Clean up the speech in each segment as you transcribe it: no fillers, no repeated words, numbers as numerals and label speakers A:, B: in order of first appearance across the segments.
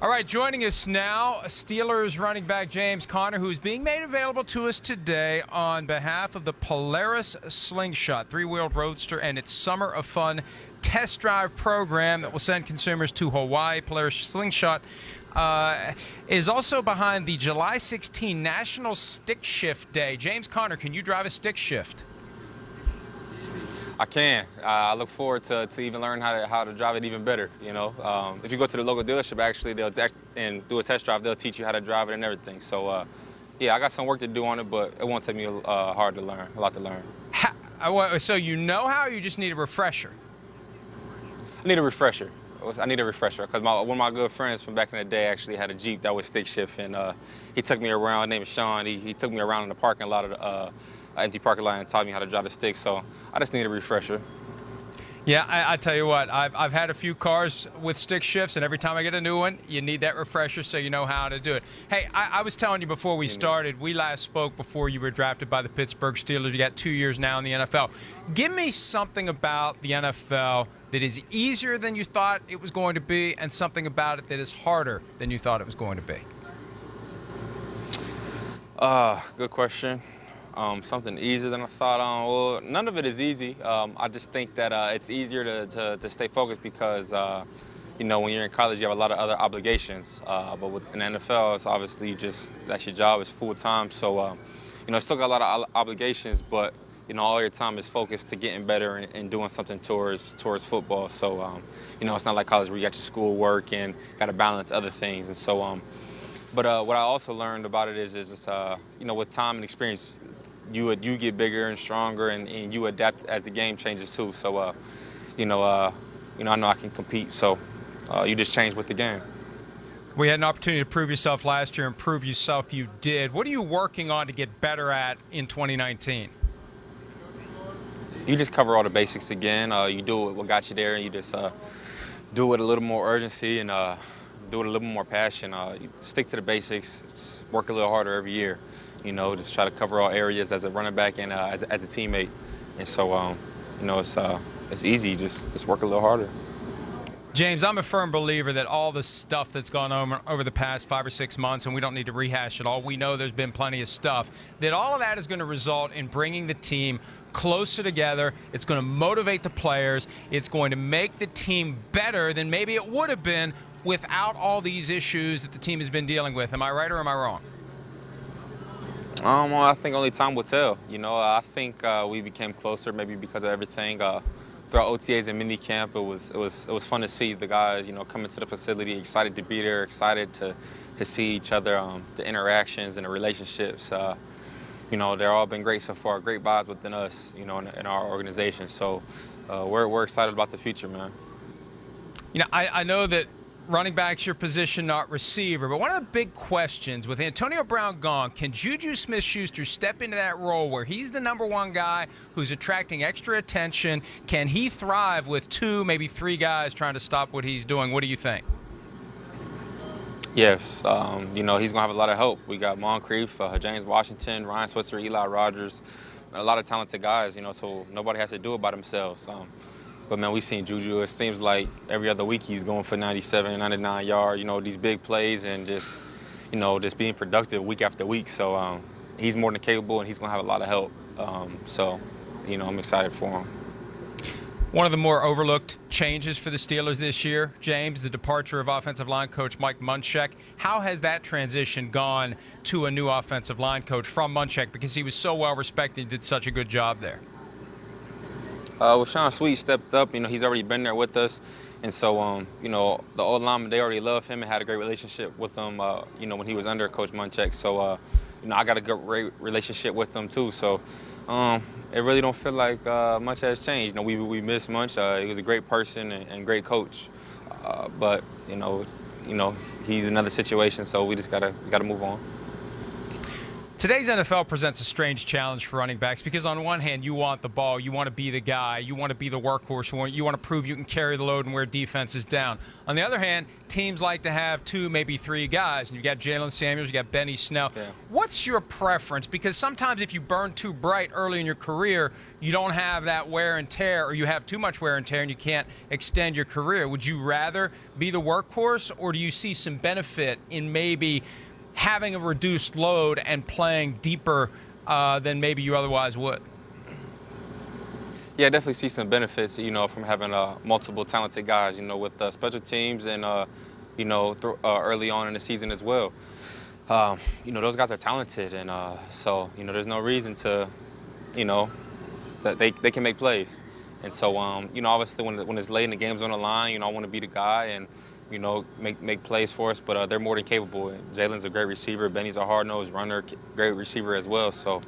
A: All right, joining us now, Steelers running back James Conner, who's being made available to us today on behalf of the Polaris Slingshot, three-wheeled roadster, and its Summer of Fun test drive program that will send consumers to Hawaii. Polaris Slingshot is also behind the July 16 National Stick Shift Day. James Conner, can you drive a stick shift?
B: I can. I look forward to even learning how to drive it even better. You know, if you go to the local dealership, actually, and do a test drive, they'll teach you how to drive it and everything. So, yeah, I got some work to do on it, but it won't take me a lot to learn.
A: So you know how, or you just need a refresher?
B: I need a refresher. Because one of my good friends from back in the day actually had a Jeep that was stick shift, and he took me around. His name is Sean. He took me around in the parking lot of the empty parking lot and taught me how to drive the stick. So I just need a refresher.
A: Yeah, I tell you what, I've had a few cars with stick shifts, and every time I get a new one, you need that refresher so you know how to do it. Hey, I was telling you before we started, we last spoke before you were drafted by the Pittsburgh Steelers. You got 2 years now in the NFL. Give me something about the NFL that is easier than you thought it was going to be, and something about it that is harder than you thought it was going to be.
B: Good question. Something easier than I thought. Well, none of it is easy. I just think that it's easier to stay focused because, you know, when you're in college, you have a lot of other obligations. But with an NFL, it's obviously that's your job. It's full time. So, you know, still got a lot of obligations, but, you know, all your time is focused to getting better and doing something towards football. So, you know, it's not like college where you got your school work and got to balance other things. And so, but what I also learned about it is you know, with time and experience, you get bigger and stronger, and you adapt as the game changes too. So, you know, I know I can compete. So, you just change with the game.
A: We had an opportunity to prove yourself last year, and prove yourself you did. What are you working on to get better at in 2019?
B: You just cover all the basics again. You do what got you there, and you just do it with a little more urgency and do it with a little more passion. You stick to the basics. Just work a little harder every year. You know, just try to cover all areas as a running back and as a teammate. And so, you know, it's easy. Just work a little harder.
A: James, I'm a firm believer that all the stuff that's gone on over the past 5 or 6 months, and we don't need to rehash it all, we know there's been plenty of stuff, that all of that is going to result in bringing the team closer together. It's going to motivate the players. It's going to make the team better than maybe it would have been without all these issues that the team has been dealing with. Am I right or am I wrong?
B: Well, I think only time will tell. You know, I think we became closer maybe because of everything. Throughout OTAs and minicamp, it was fun to see the guys, you know, coming to the facility, excited to be there, excited to see each other, the interactions and the relationships. You know, they're all been great so far, great vibes within us, you know, in our organization. So we're excited about the future, man.
A: You know, I know that running back's your position, not receiver. But one of the big questions with Antonio Brown gone, can JuJu SmithSchuster step into that role where he's the #1 guy who's attracting extra attention? Can he thrive with 2, maybe 3 guys trying to stop what he's doing? What do you think?
B: Yes, you know, he's going to have a lot of help. We got Moncrief, James Washington, Ryan Switzer, Eli Rogers, a lot of talented guys, you know, so nobody has to do it by themselves. But, man, we've seen JuJu. It seems like every other week he's going for 97, 99 yards, you know, these big plays and just, you know, just being productive week after week. So he's more than capable, and he's going to have a lot of help. So, you know, I'm excited for him.
A: One of the more overlooked changes for the Steelers this year, James, the departure of offensive line coach Mike Munchak. How has that transition gone to a new offensive line coach from Munchak, because he was so well respected and did such a good job there?
B: Well, Sean Sweet stepped up. You know, he's already been there with us. And so, you know, the old linemen, they already love him and had a great relationship with him, you know, when he was under Coach Munchak. So, you know, I got a great relationship with them, too. So, it really don't feel like much has changed. You know, we miss Munch. He was a great person and great coach. But, you know, he's another situation, so we just gotta move on.
A: Today's NFL presents a strange challenge for running backs because on one hand, you want the ball, you want to be the guy, you want to be the workhorse, you want to prove you can carry the load and wear defenses down. On the other hand, teams like to have 2, maybe 3 guys, and you've got Jalen Samuels, you got Benny Snell.
B: Yeah.
A: What's your preference? Because sometimes if you burn too bright early in your career, you don't have that wear and tear, or you have too much wear and tear and you can't extend your career. Would you rather be the workhorse, or do you see some benefit in maybe having a reduced load and playing deeper than maybe you otherwise would?
B: Yeah, I definitely see some benefits, from having multiple talented guys, with special teams and, early on in the season as well. Those guys are talented, and so, there's no reason to, that they can make plays. And so, obviously when it's late and the game's on the line, I want to be the guy and, make plays for us, but they're more than capable. Jalen's a great receiver. Benny's a hard-nosed runner, great receiver as well. So,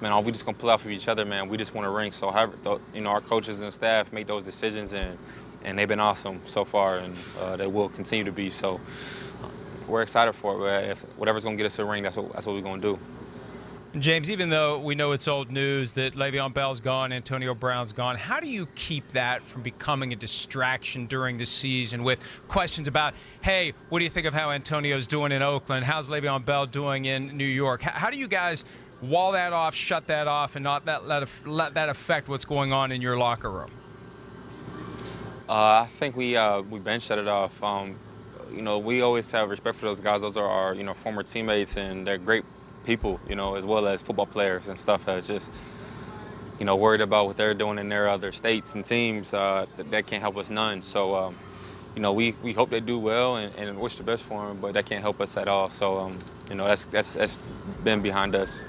B: man, we just gonna play off of each other, man. We just want to ring. So, our coaches and staff make those decisions, and they've been awesome so far, and they will continue to be. So, we're excited for it. But if whatever's gonna get us a ring, that's what we're gonna do.
A: James, even though we know it's old news that Le'Veon Bell's gone, Antonio Brown's gone, how do you keep that from becoming a distraction during the season with questions about, hey, what do you think of how Antonio's doing in Oakland? How's Le'Veon Bell doing in New York? How do you guys wall that off, shut that off, and not let that affect what's going on in your locker room?
B: I think we bench shut it off. We always have respect for those guys. Those are our former teammates, and they're great people, as well as football players and stuff. That's just, worried about what they're doing in their other states and teams. That can't help us none. So, we hope they do well and wish the best for them, but that can't help us at all. So, that's been behind us.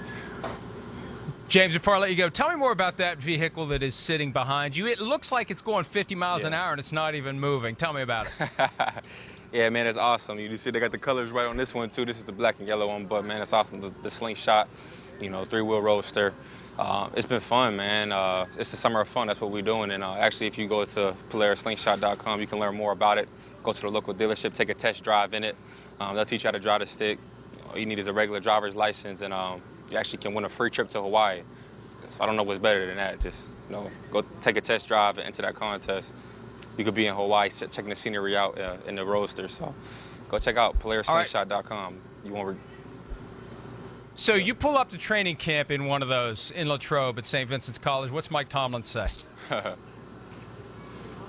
A: James, before I let you go, tell me more about that vehicle that is sitting behind you. It looks like it's going 50 miles an hour and it's not even moving. Tell me about it.
B: Yeah, man, it's awesome. You see they got the colors right on this one, too. This is the black and yellow one, but, man, it's awesome. The slingshot, 3-wheel roadster. It's been fun, man. It's the summer of fun. That's what we're doing. And actually, if you go to PolarisSlingshot.com, you can learn more about it. Go to the local dealership, take a test drive in it. They'll teach you how to drive the stick. All you need is a regular driver's license, and you actually can win a free trip to Hawaii. So I don't know what's better than that. Just, go take a test drive and enter that contest. You could be in Hawaii checking the scenery out in the roadster. So go check out PolarisSlingshot.com. You won't.
A: So you pull up to training camp in one of those in Latrobe at St. Vincent's College. What's Mike Tomlin say?
B: I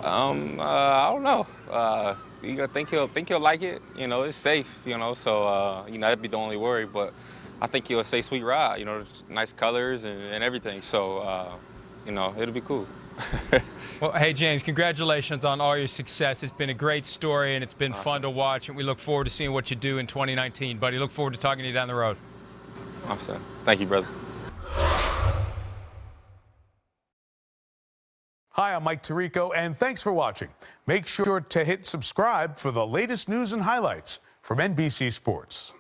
B: don't know. You think he'll like it. It's safe. So that'd be the only worry. But I think he'll say sweet ride. Nice colors and everything. So it'll be cool.
A: Well, hey, James, congratulations on all your success. It's been a great story, and it's been
B: awesome.
A: fun to watch, and we look forward to seeing what you do in 2019, buddy. Look forward to talking to you down the road.
B: Awesome. Thank you, brother.
C: Hi, I'm Mike Tirico, and thanks for watching. Make sure to hit subscribe for the latest news and highlights from NBC Sports.